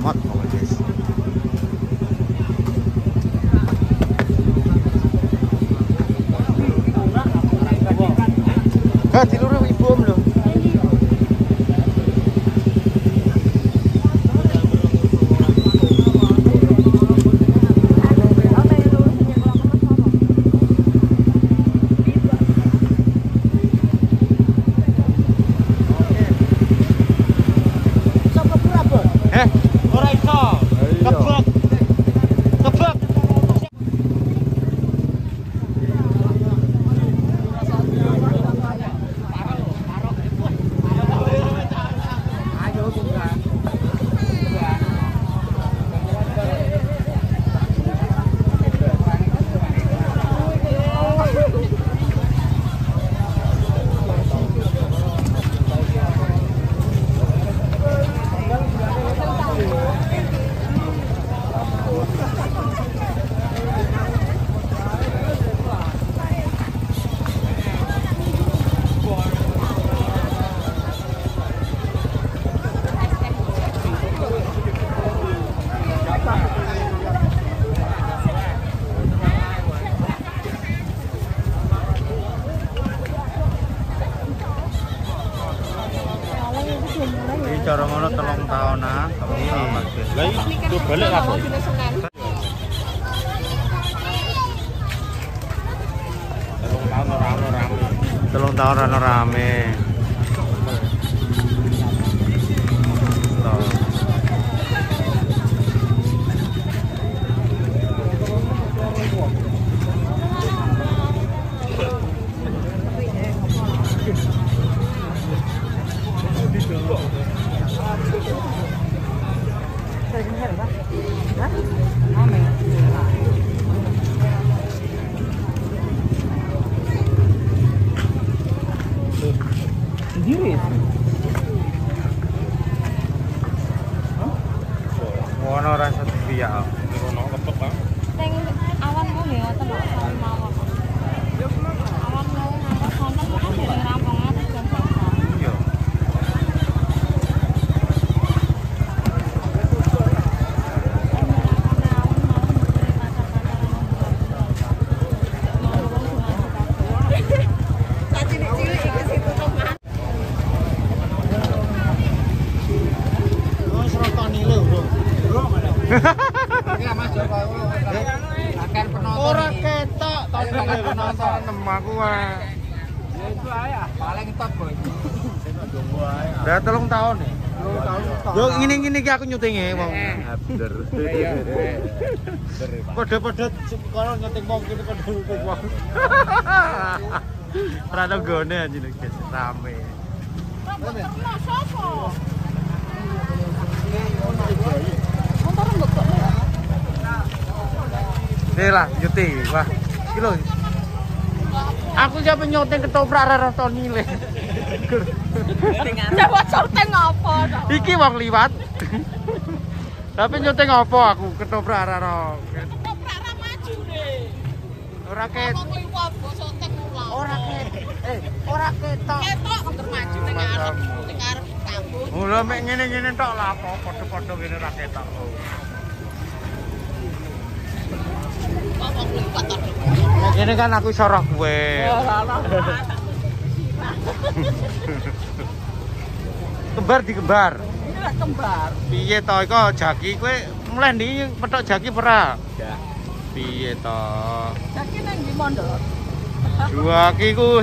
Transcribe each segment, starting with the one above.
amat pokoknya guys. Gak diluru ibu om loh. Cara ngono 3 tahunan, tapi lah itu balik apa? 3 tahun rame. Sendiri itu. Ono rasa biak. Ono kepek, Pak. Sing awan ku ya telok sawi mawon. Awan mau ngawas wonten kan dari rampungan jam 1. Iya. Ora ketok, tapi penonton nemaku wae. Ya itu ae paling top kok iki. Udah 3 tahun nih. 3 tahun. Yo ngene-ngene iki aku nyutinge wong. Bener. Iya. Padha-padha kalau nyuting wong kene padha nyuting wong. Ora ono gone anjir guys, rame. Sopo? Motor mbok kok. Lah, nyuting. Wah, iki lho. Aku sampe nyuting ketoprak ora rasane le. Coba syuting apa to? Iki wong liwat. Tapi nyuting apa aku ketoprak ora. Ketoprak ra maju deh. Ora ket. Wong liwat kok syuting ulah. Ora ketok. Ketok anggere maju ning arep kampus. Oh, lho mek ngene-ngene tok lah apa padha-padha ngene ra ketok. Wong liwat to. Nek kene kan aku iso roh kowe. Kembar dikembar. Ini lek kembar. Piye to iko jaki kowe mulai ndi petok jaki pera? Ya. Piye to? Jaki nang ndi mondok? Dua ki ku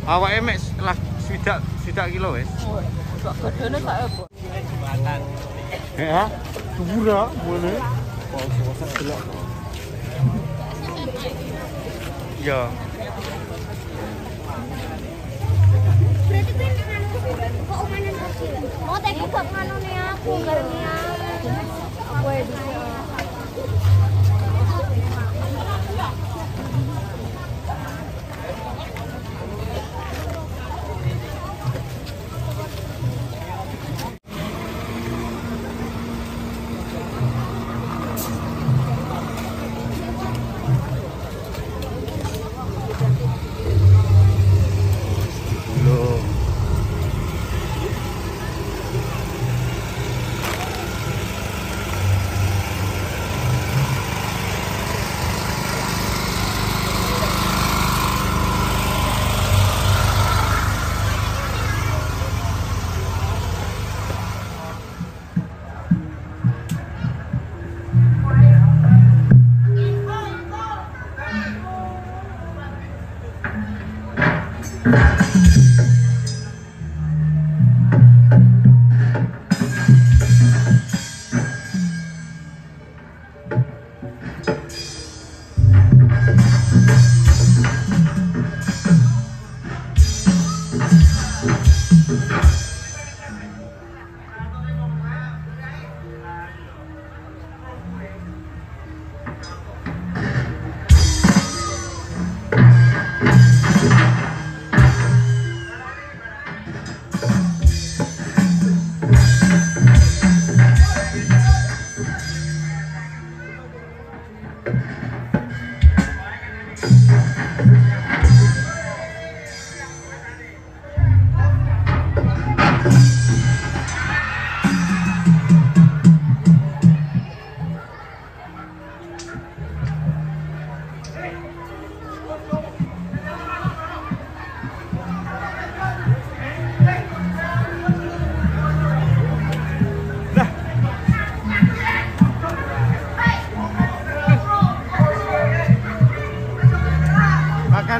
awake mek lah swidak kilo wis. Kok gedene sak ebo. Jembatan. Ya, kubura boleh. Oh, suasana delok. Iya. Berarti kan kok omanan kecil. Mau tadi kok nganone aku garnya. Aku bisa.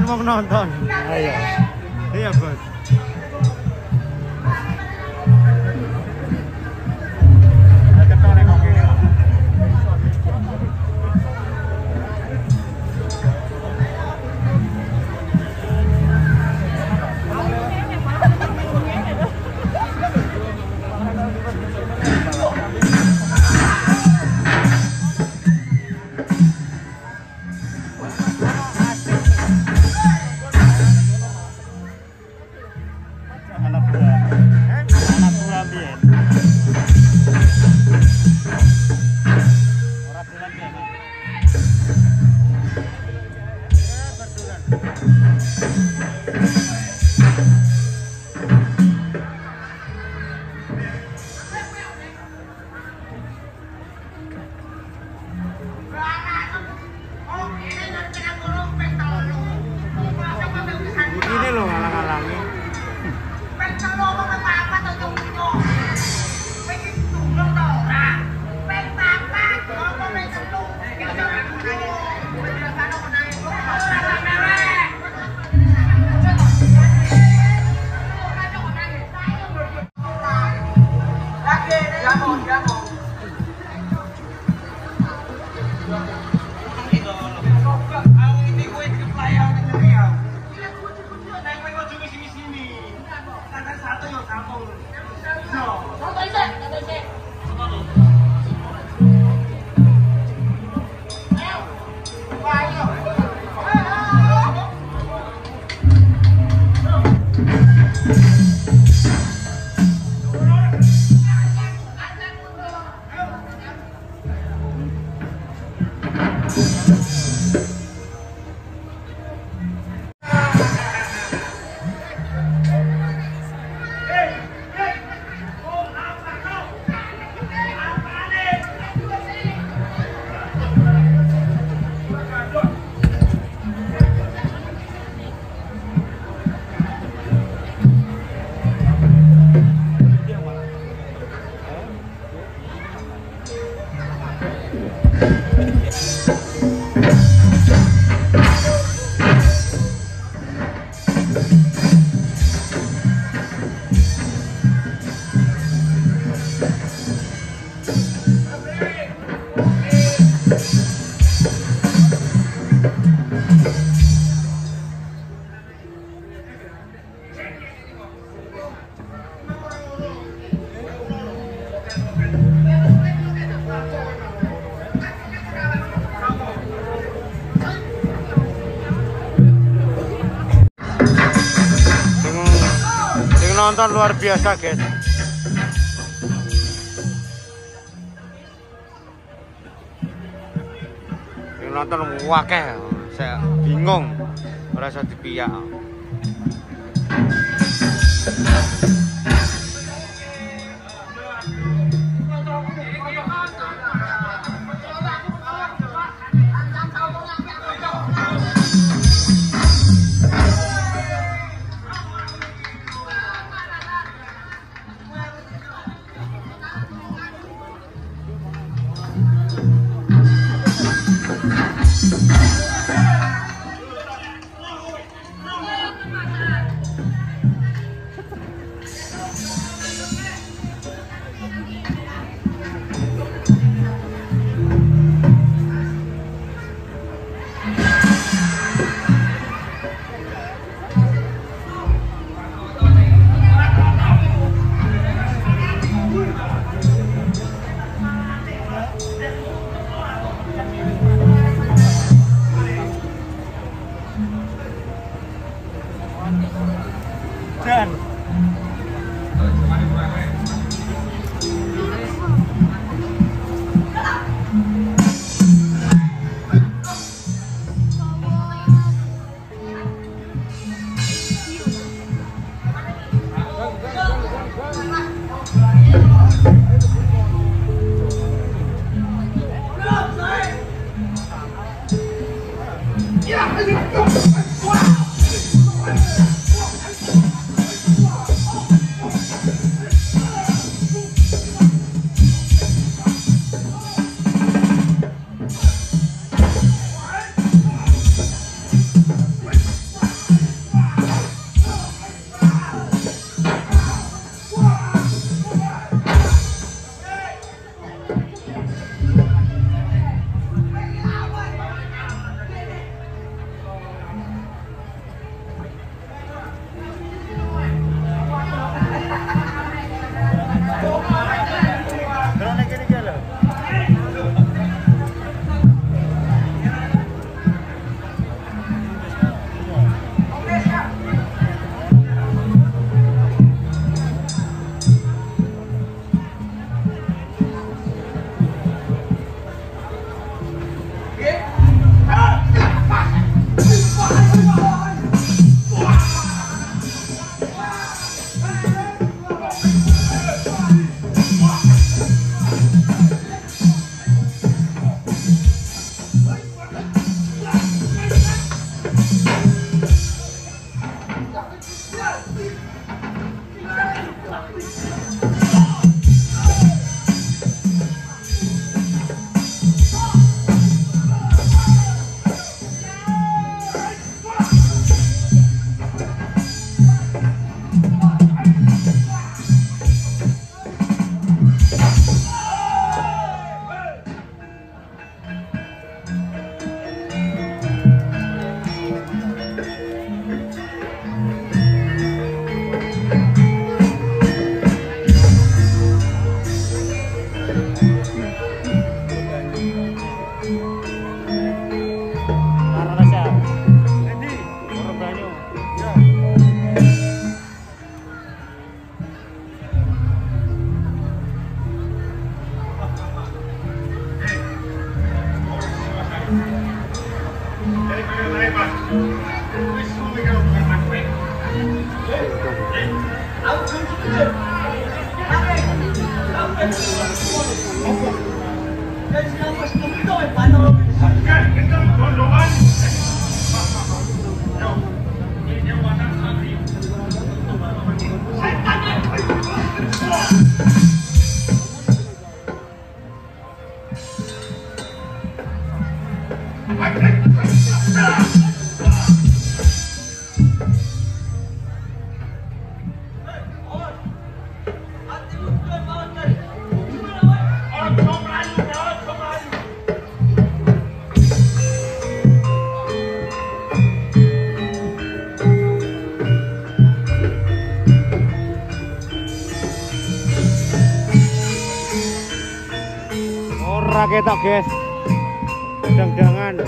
Mau nonton. Ayo. Iya, Bos. Ini loh ngalang-ngalangi. Nonton luar biasa, guys. Yang nonton wakeh, saya bingung, merasa dipiak. Ketok guys, dang-dangan.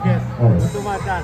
Guys. Itu macan.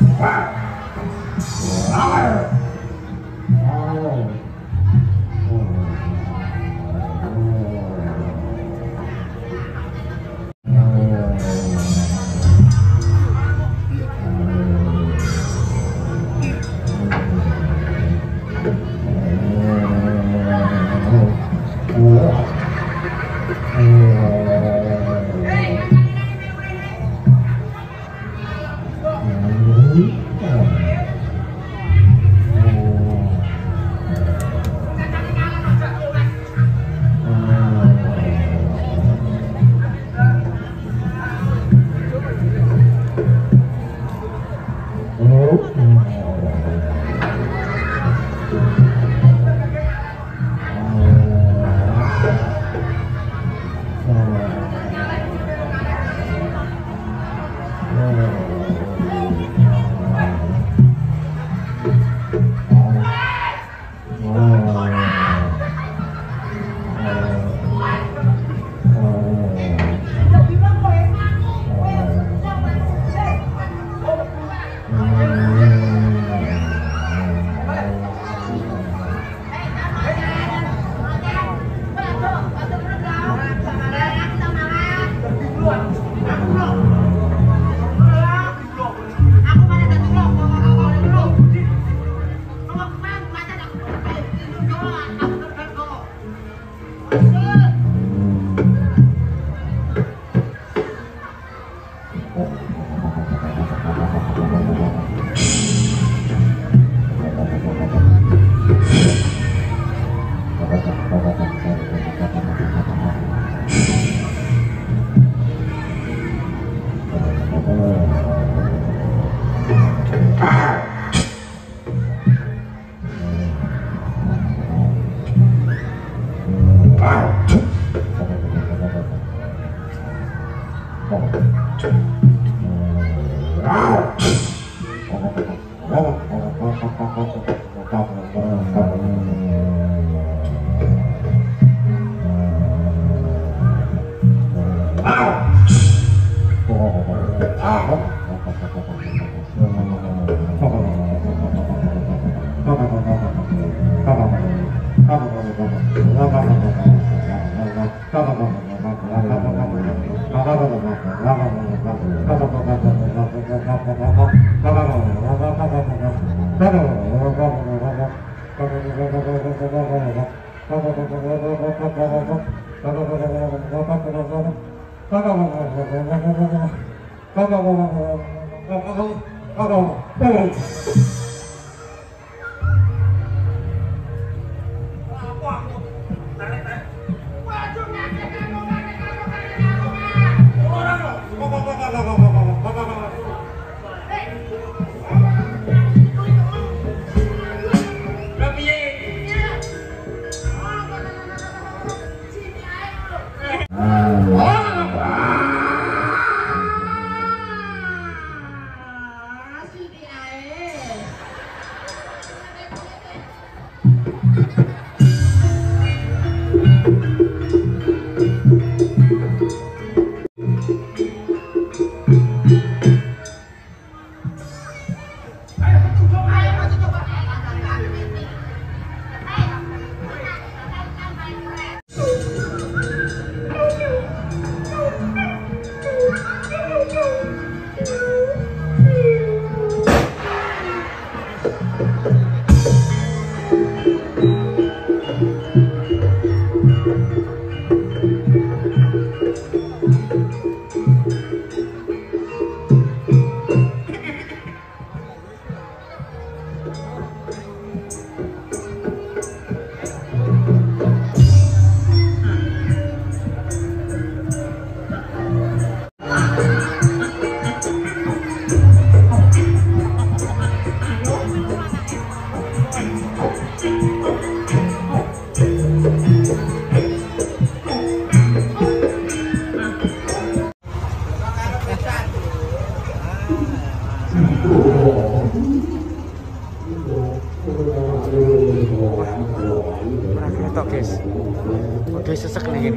Oke, sesek lagi.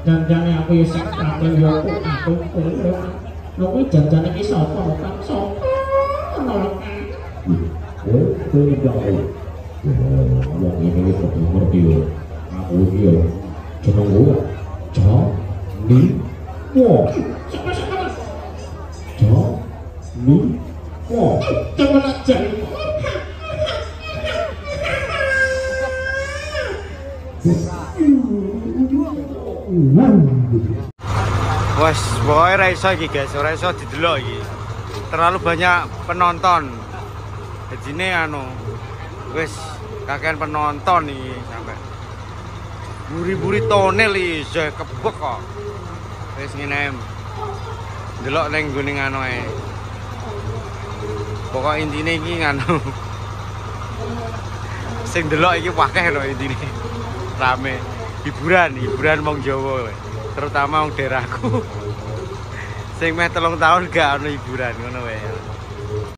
Janjane aku ya sak tampil yo aku lho kuwi janjane iki sapa kan sapa nolong ini kok ngerti yo aku iki yo jeneng gua Johnny Wo Johnny Wo temen aja Wes, pokoknya ora iso iki guys, ora iso didelok iki. Terlalu banyak penonton. Jadine anu wes kakean penonton iki sampai buri-buri tonel iki kebek kok. Wes ngene delok ning gone anu ae. Pokok intine iki nganu. Sing delok iki akeh lho intine. Rame. Hiburan wong Jawa, terutama wong daerahku. Sing meh 3 tahun gak ono hiburan ngono wae.